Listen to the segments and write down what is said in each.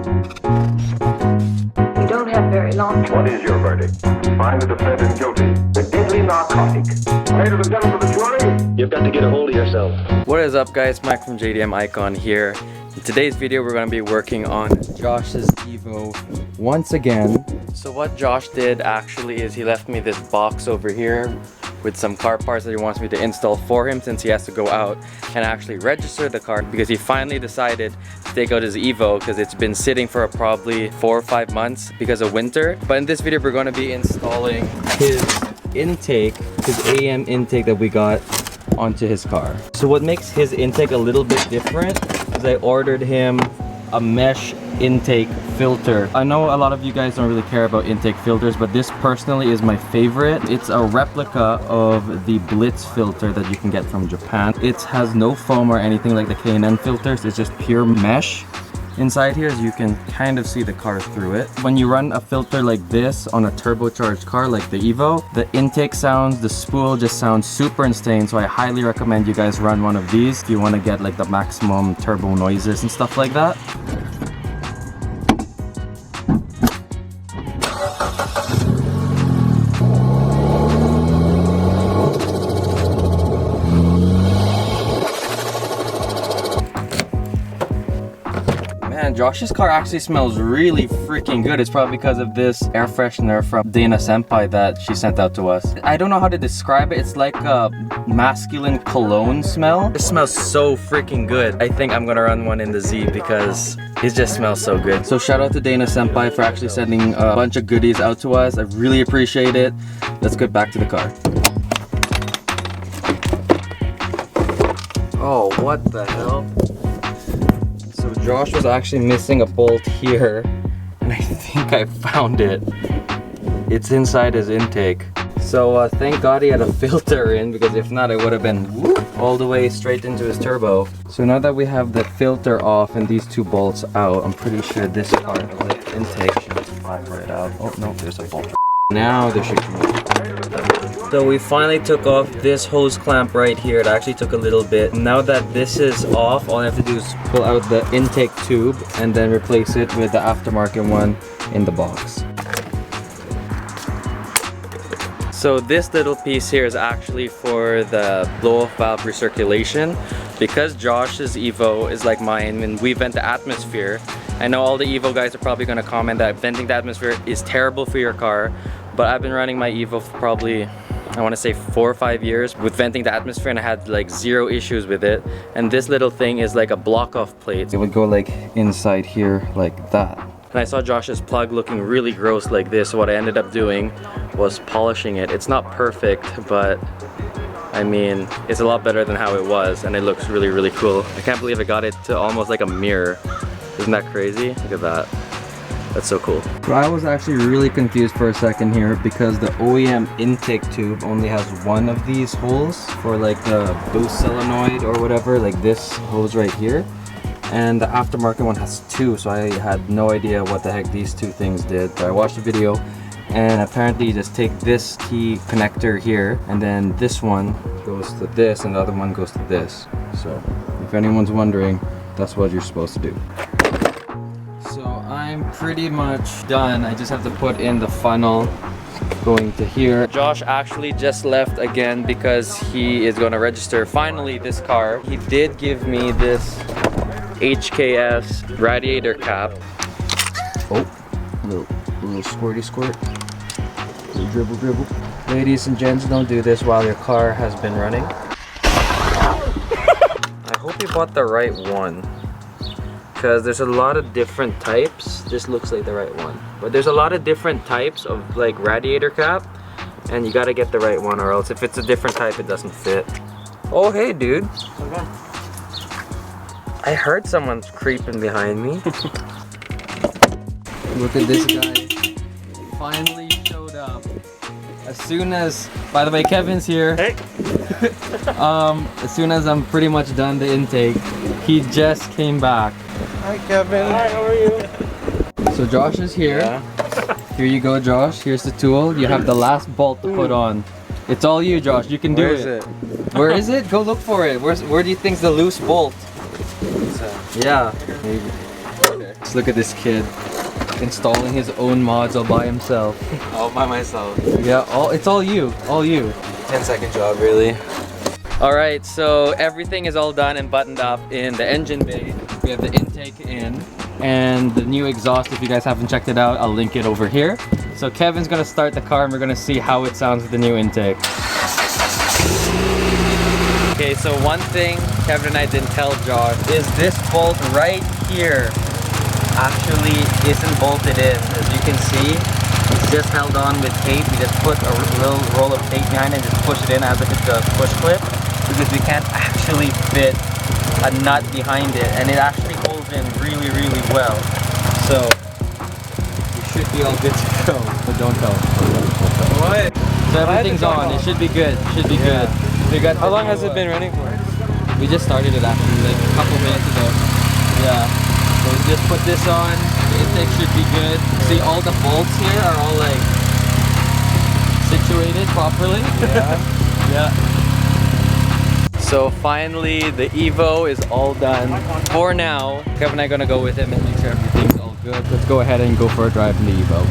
We don't have very long. What is your verdict? Find the defendant guilty. The deadly narcotic. Ladies and gentlemen of the jury, you've got to get a hold of yourself. What is up, guys? Mike from JDM Icon here. In today's video, we're going to be working on Josh's Evo once again. So what Josh did actually is he left me this box over here with some car parts that he wants me to install for him, since he has to go out and actually register the car, because he finally decided to take out his Evo because it's been sitting for probably 4 or 5 months because of winter. But in this video, we're going to be installing his intake, his AEM intake that we got onto his car. So what makes his intake a little bit different is I ordered him a mesh intake filter. I know a lot of you guys don't really care about intake filters, but this personally is my favorite. It's a replica of the Blitz filter that you can get from Japan. It has no foam or anything like the K&N filters. It's just pure mesh. Inside here, as you can kind of see the car through it. When you run a filter like this on a turbocharged car like the Evo, the intake sounds, the spool just sounds super insane. So I highly recommend you guys run one of these if you want to get like the maximum turbo noises and stuff like that. Man, Josh's car actually smells really freaking good. It's probably because of this air freshener from Dana Senpai that she sent out to us. I don't know how to describe it. It's like a masculine cologne smell. It smells so freaking good. I think I'm gonna run one in the Z because it just smells so good. So shout out to Dana Senpai for actually sending a bunch of goodies out to us. I really appreciate it. Let's get back to the car. Oh, what the hell? So Josh was actually missing a bolt here, and I think I found it. It's inside his intake. So thank God he had a filter in, because if not, it would have been whoop, all the way straight into his turbo. So now that we have the filter off and these two bolts out, I'm pretty sure this part of the intake should slide right out. Oh no, there's a bolt. Now there should be. So we finally took off this hose clamp right here. It actually took a little bit. Now that this is off, all I have to do is pull out the intake tube and then replace it with the aftermarket one in the box. So this little piece here is actually for the blow-off valve recirculation. Because Josh's Evo is like mine, when we vent the atmosphere, I know all the Evo guys are probably going to comment that venting the atmosphere is terrible for your car, but I've been running my Evo for probably, I want to say 4 or 5 years with venting the atmosphere, and I had like 0 issues with it. And this little thing is like a block-off plate. It would go like inside here like that. And I saw Josh's plug looking really gross like this, so what I ended up doing was polishing it. It's not perfect, but I mean, it's a lot better than how it was, and it looks really, really cool. I can't believe I got it to almost like a mirror. Isn't that crazy? Look at that. That's so cool. So I was actually really confused for a second here, because the OEM intake tube only has one of these holes for like the boost solenoid or whatever, like this hose right here. And the aftermarket one has 2, so I had no idea what the heck these 2 things did. But I watched the video, and apparently you just take this key connector here, and then this one goes to this, and the other one goes to this. So if anyone's wondering, that's what you're supposed to do. So I'm pretty much done. I just have to put in the funnel going to here. Josh actually just left again because he is going to register finally this car. He did give me this HKS radiator cap. Oh, little squirty squirt. Little dribble dribble. Ladies and gents, don't do this while your car has been running. I hope you bought the right one, because there's a lot of different types. This looks like the right one, but there's a lot of different types of like radiator cap, and you got to get the right one, or else if it's a different type, it doesn't fit. Oh hey dude, okay. I heard someone creeping behind me. Look at this guy. Finally showed up. As soon as, by the way, Kevin's here. Hey. As soon as I'm pretty much done the intake, he just came back. Hi Kevin. Hi, how are you? So Josh is here. Yeah. Here you go, Josh. Here's the tool. You have the last bolt to put on. It's all you, Josh. You can do it. Where is it? Where is it? Go look for it. Where do you think's the loose bolt? Yeah. Just look at this kid installing his own mods all by himself. All by myself. Yeah, it's all you, all you. 10-second job, really. All right, so everything is all done and buttoned up in the engine bay. We have the intake in and the new exhaust. If you guys haven't checked it out, I'll link it over here. So Kevin's gonna start the car and we're gonna see how it sounds with the new intake. Okay, so one thing Kevin and I didn't tell Josh is this bolt right here actually isn't bolted in. As you can see, it's just held on with tape. We just put a little roll of tape behind it and just push it in as if it's a push clip, because we can't actually fit a nut behind it, and it actually holds in really, really well. So we should be all good to go, but don't tell. What? So everything's on. It should be good. Should be good. We got. How long has it been running for? We just started it actually like a couple minutes ago. Yeah. So we just put this on. The intake should be good. See, all the bolts here are all like situated properly. Yeah. Yeah. So finally, the Evo is all done. For now, Kevin and I are gonna go with him and make sure everything's all good. Let's go ahead and go for a drive in the Evo.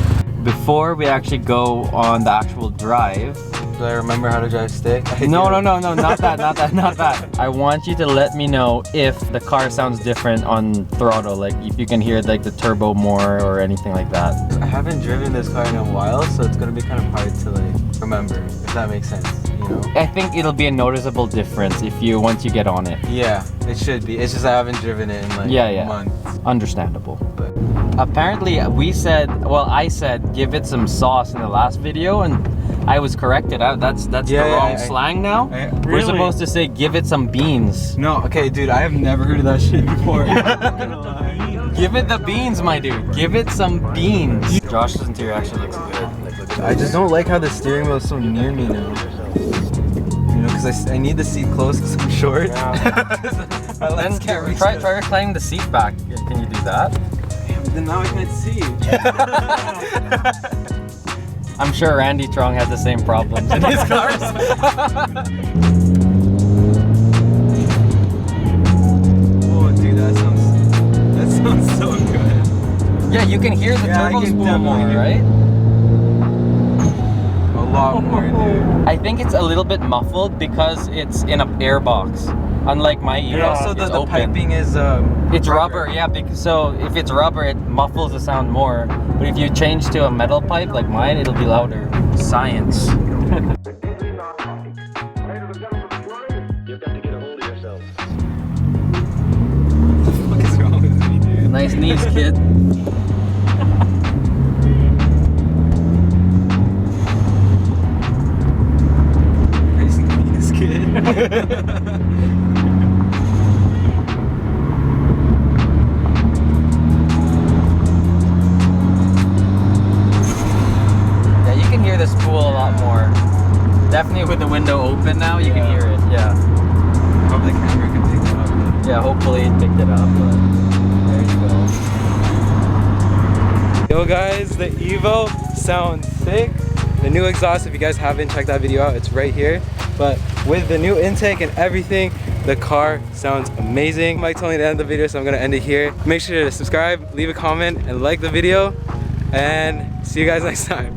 Before we actually go on the actual drive, Do I remember how to drive stick? no, not that. I want you to let me know if the car sounds different on throttle, like if you can hear like the turbo more or anything like that. I haven't driven this car in a while, so it's gonna be kind of hard to like remember, if that makes sense, you know? I think it'll be a noticeable difference once you get on it. Yeah, it should be. It's just I haven't driven it in like months. Understandable. But Apparently I said give it some sauce in the last video, and I was corrected. That's the wrong slang now. We're supposed to say give it some beans. no, okay, dude, I have never heard of that shit before. Give it the beans, my dude. Give it some beans. Josh's interior actually looks good. I just don't like how the steering wheel is so near me now. You know, because I need the seat close because I'm short. My legs can't reach Try it. reclining the seat back. Can you do that? Then now I can't see. I'm sure Randy Trong has the same problems in his cars. Oh, dude, that sounds so good. Yeah, you can hear the turbo I can spool definitely more, hear- right? A lot more, dude. I think it's a little bit muffled because it's in an air box. Unlike my Evo, And also it's the open. piping is It's rubber, yeah. So if it's rubber, it muffles the sound more. But if you change to a metal pipe like mine, it'll be louder. Science. The deadly narcotic. Ladies and gentlemen of the jury, you've got to get a hold of yourselves. What is wrong with me, dude? Nice knees, kid. Nice knees, kid. Yeah, you can hear the spool a lot more. Definitely with the window open now, you can hear it. Yeah. Hope the camera can pick that up. Yeah, hopefully it picked it up, but there you go. Yo guys, the Evo sounds sick. The new exhaust, if you guys haven't checked that video out, it's right here. But with the new intake and everything, the car sounds amazing. Mike's only the end of the video, so I'm gonna end it here. Make sure to subscribe, leave a comment, and like the video. And see you guys next time.